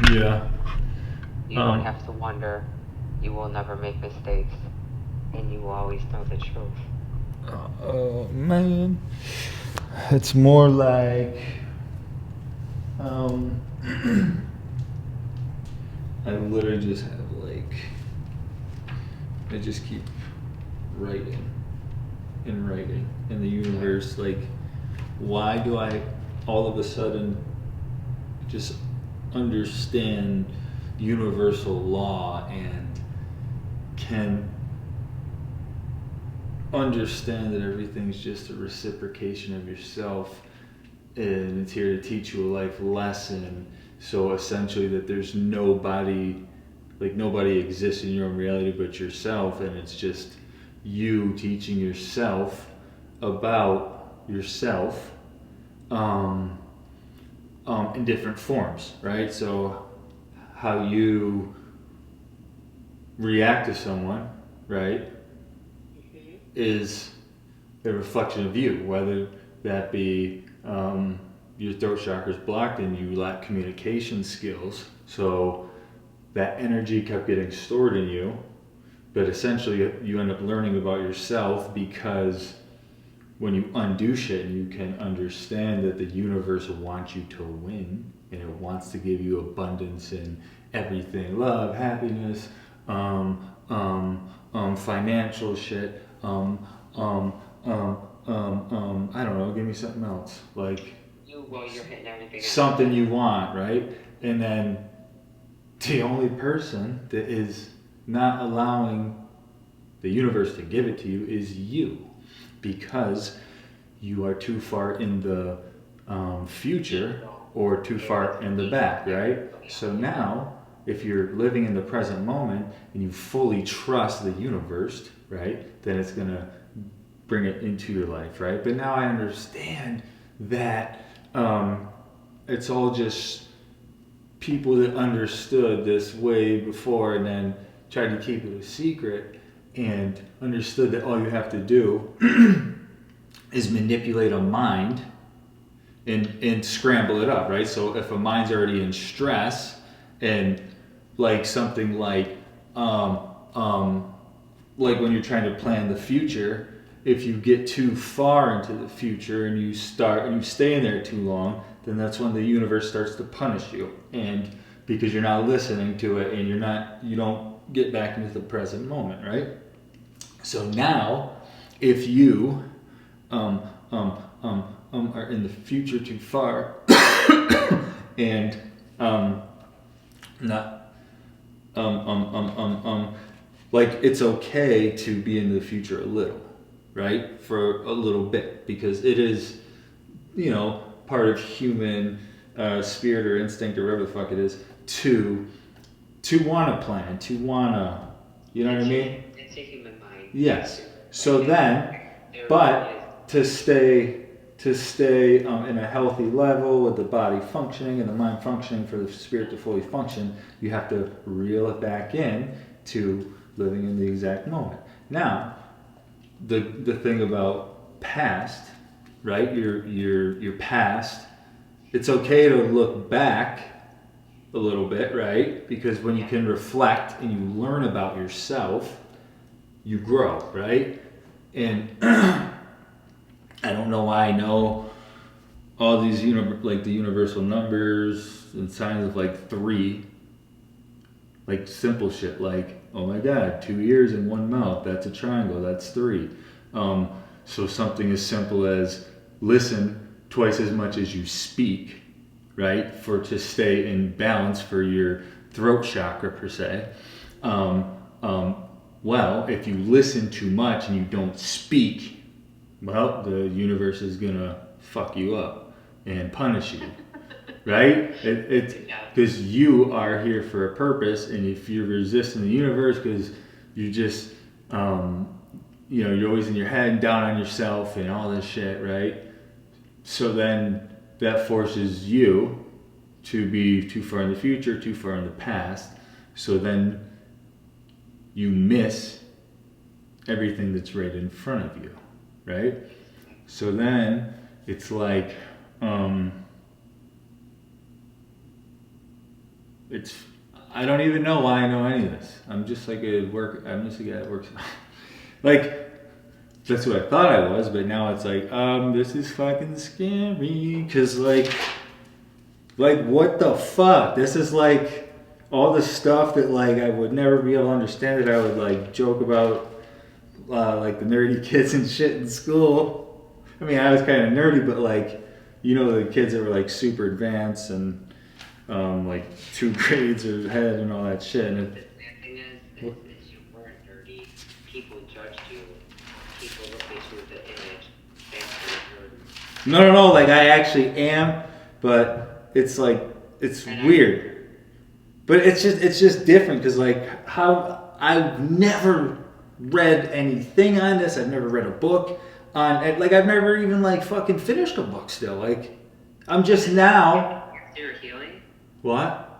Yeah. You don't Um, have to wonder. You will never make mistakes, and you will always know the truth. oh man, it's more like um, I literally just have like I just keep writing and writing, and the universe like, why do I all of a sudden just understand universal law and can understand that everything's just a reciprocation of yourself and it's here to teach you a life lesson. So essentially, that there's nobody, like nobody exists in your own reality but yourself, and it's just you teaching yourself about yourself um, in different forms, right? So how you react to someone, right, Mm-hmm. is a reflection of you, whether that be your throat chakra is blocked and you lack communication skills. So that energy kept getting stored in you, but essentially you end up learning about yourself because when you undo shit and you can understand that the universe wants you to win and it wants to give you abundance in everything, love, happiness, financial shit, I don't know, give me something else like You're hitting everything on the something head. you want, right? And then the only person that is not allowing the universe to give it to you is you, because you are too far in the future Ego. or too Yeah, that's far an in the ego back, thing. right? So Yeah. now, if you're living in the present moment and you fully trust the universe, right, then it's gonna bring it into your life, right? But now I understand that it's all just people that understood this way before and then tried to keep it a secret and understood that all you have to do is manipulate a mind and scramble it up, right? So if a mind's already in stress and like something um, um, like when you're trying to plan the future, if you get too far into the future and you stay in there too long, then that's when the universe starts to punish you, and because you're not listening to it and you don't get back into the present moment, right? So now, if you um, are in the future too far and not like it's okay to be in the future a little, right? For a little bit, because it is, part of human spirit or instinct or whatever the fuck it is to want to plan, to want to, you know what I mean? It's a human mind Yes. too. Like So then, there really is. but to stay in a healthy level with the body functioning and the mind functioning for the spirit to fully function, you have to reel it back in to living in the exact moment. Now, the thing about past, right? Your past. It's okay to look back a little bit, right? Because when you Yeah. can reflect and you learn about yourself, you grow, right? And I don't know why I know all these like the universal numbers and signs of like three, like simple shit like, oh my god, 2 ears and one mouth, that's a triangle, that's three. Um, so something as simple as listen twice as much as you speak, right? For to stay in balance for your throat chakra per se. Um, um, well, if you listen too much and you don't speak, well, the universe is gonna fuck you up and punish you, right? It's Yeah. because you are here for a purpose, and if you're resisting the universe because you just, you're always in your head, down on yourself, and all this shit, right? So then that forces you to be too far in the future, too far in the past. So then you miss everything that's right in front of you, right? So then it's like, um, it's I don't even know why I know any of this. I'm just like a work. I'm just a guy that works. Like that's what I thought I was, but now it's like this is fucking scary because like what the fuck? This is like all the stuff that like I would never be able to understand that I would like joke about like the nerdy kids and shit in school. I mean, I was kind of nerdy, but like the kids that were like super advanced and like 2 grades ahead and all that shit. And The sad thing is you weren't nerdy. People judged you. People looked at you with the image. That's what no, like I actually am, but it's like it's weird. But it's just different because like how I've never read anything on this. I've never read a book on it. Like I've never even like fucking finished a book still. Like I'm just now. After your healing? What?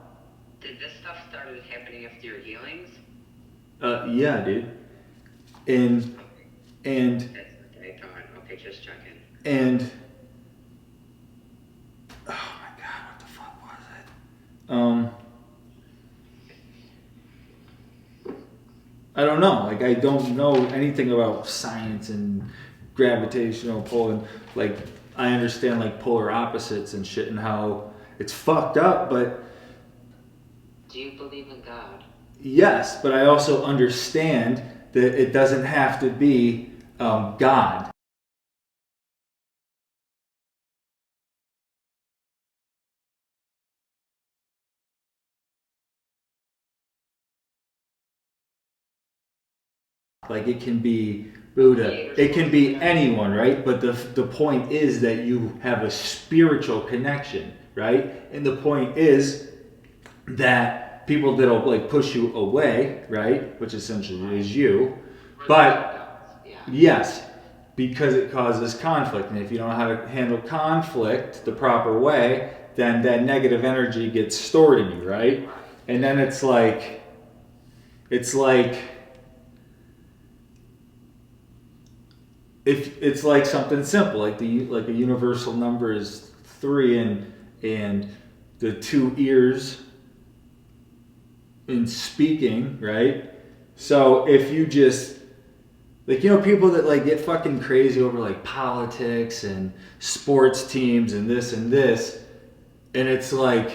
Did this stuff started happening after your healings? Yeah, dude. And That's what I thought. Okay, just checking. and oh my god, what the fuck was it? I don't know. Like I don't know anything about science and gravitational pull and like I understand like polar opposites and shit and how it's fucked up, but Do you believe in God? yes, but I also understand that it doesn't have to be God. Like it can be Buddha, it can be anyone, right? But the point is that you have a spiritual connection, right? And the point is that people that'll like push you away, right? Which essentially is you. But Yeah. yes, because it causes conflict. And if you don't know how to handle conflict the proper way, then that negative energy gets stored in you, right? And then it's like if it's like something simple, like a universal number is 3 and the 2 ears in speaking, right? So if you just like people that like get fucking crazy over like politics and sports teams and this, and it's like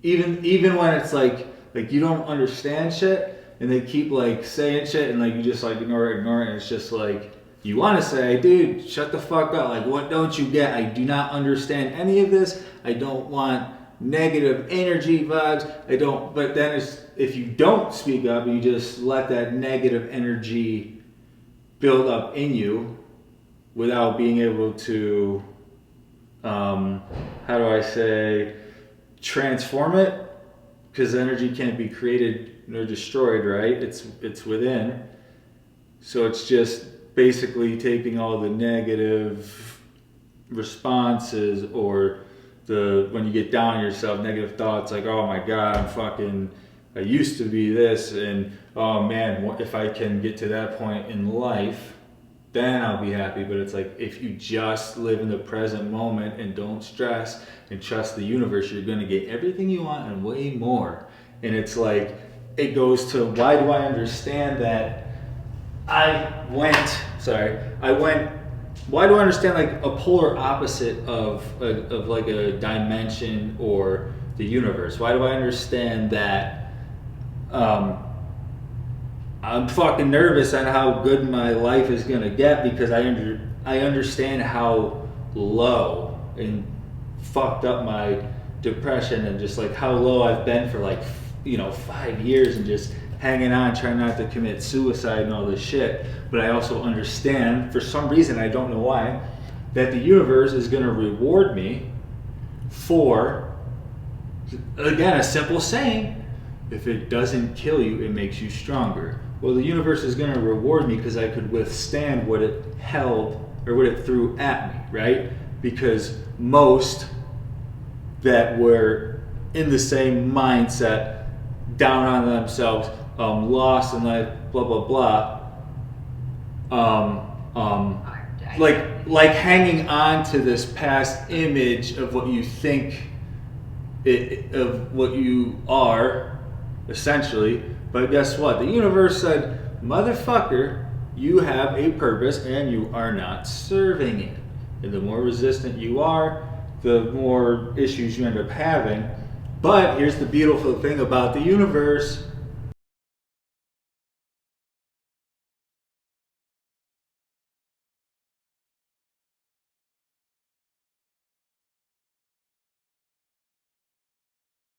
even when it's like you don't understand shit and they keep like saying shit and like you just like ignore it and it's just like you want to say, dude, shut the fuck up, like what don't you get? I do not understand any of this. I don't want negative energy vibes. I don't. But then if you don't speak up, you just let that negative energy build up in you without being able to how do I say, transform it, because energy can't be created nor destroyed, right? It's within. So it's just basically taking all the negative responses or when you get down on yourself, negative thoughts like, oh my god, I used to be this, and oh man, if I can get to that point in life, then I'll be happy. But it's like, if you just live in the present moment and don't stress and trust the universe, you're going to get everything you want and way more. And it's like, it goes to, why do I understand that why do I understand like a polar opposite of like a dimension or the universe? Why do I understand that I'm fucking nervous on how good my life is gonna get, because I understand how low and fucked up my depression and just like how low I've been for like 5 years and just hanging on, trying not to commit suicide and all this shit. But I also understand, for some reason, I don't know why, that the universe is going to reward me for, again, a simple saying, if it doesn't kill you, it makes you stronger. Well, the universe is going to reward me because I could withstand what it held or what it threw at me, right? Because most that were in the same mindset, down on themselves, lost in life, blah blah blah. Like hanging on to this past image of what you think of what you are, essentially. But guess what? The universe said, motherfucker, you have a purpose and you are not serving it. And the more resistant you are, the more issues you end up having. But here's the beautiful thing about the universe.